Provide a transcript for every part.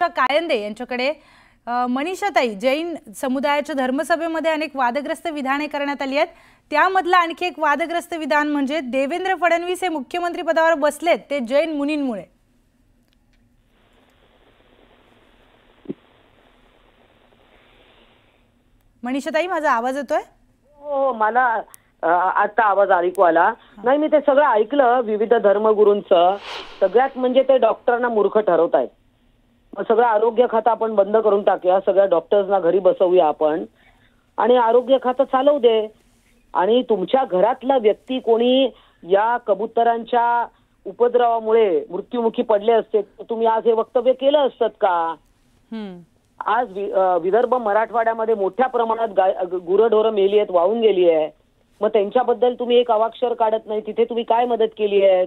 मनीषा कायंदे यांच्याकडे मनीषाताई, जैन समुदायाच्या धर्मसभेमध्ये अनेक वादग्रस्त विधाने करण्यात आली आहेत। त्यामधलं आणखी एक वादग्रस्त विधान म्हणजे देवेंद्र फडणवीस हे मुख्यमंत्री पदावर बसलेत ते जैन मुनींमुळे। मनीषाताई, माझा आवाज येतोय? हो, मला आता आवाज ऐकू आला नाही। मी ते सगळं ऐकलं विविध धर्मगुरूंचं। सगळ्यात म्हणजे ते डॉक्टरांना मूर्ख ठरवतायत। मग सगळं आरोग्य खातं आपण बंद करून टाकूया, सगळ्या डॉक्टर्सना घरी बसवूया आपण आणि आरोग्य खातं चालवू दे। आणि तुमच्या घरातला व्यक्ती कोणी या कबुतरांच्या उपद्रवामुळे मृत्युमुखी पडले असते तर तुम्ही आज हे वक्तव्य केलं असतं का? आज विदर्भ मराठवाड्यामध्ये मोठ्या प्रमाणात गुरढोरं मेली आहेत, वाहून गेली आहे। मग त्यांच्याबद्दल तुम्ही एक अवाक्षर काढत नाही। तिथे तुम्ही काय मदत केली आहे?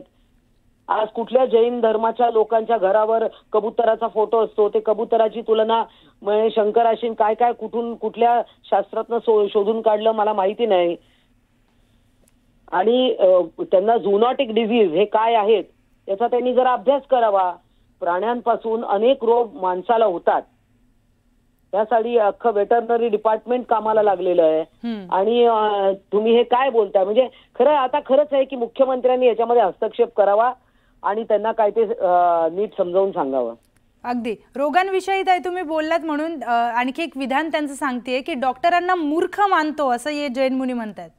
आज कुठल्या जैन धर्माच्या लोकांच्या घरावर कबुतराचा फोटो असतो, ते कबुतराची तुलना म्हणजे शंकराशी काय काय कुठून कुठल्या शास्त्रातनं शोधून काढलं मला माहिती नाही। आणि त्यांना झूनॉटिक डिझीज हे काय आहेत याचा त्यांनी जरा अभ्यास करावा। प्राण्यांपासून अनेक रोग माणसाला होतात, त्यासाठी अख्खं वेटरनरी डिपार्टमेंट कामाला लागलेलं आहे। आणि तुम्ही हे काय बोलताय? म्हणजे खरंच आहे की मुख्यमंत्र्यांनी याच्यामध्ये हस्तक्षेप करावा आणि त्यांना काय ते नीट समजावून सांगावं। अगदी रोगांविषयी ताई तुम्ही बोललात म्हणून आणखी एक विधान त्यांचं सांगतेय की डॉक्टरांना मूर्ख मानतो असं हे जैन मुनी म्हणतात।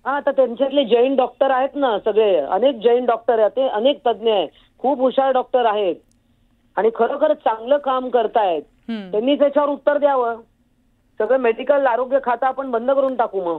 हा, तर त्यांच्यातले जैन डॉक्टर आहेत ना सगळे, अनेक जैन डॉक्टर आहेत, ते अनेक तज्ञ आहेत, खूप हुशार डॉक्टर आहेत आणि खरोखर चांगलं काम करतायत। त्यांनी त्याच्यावर उत्तर द्यावं। सगळं मेडिकल आरोग्य खातं आपण बंद करून टाकू मग।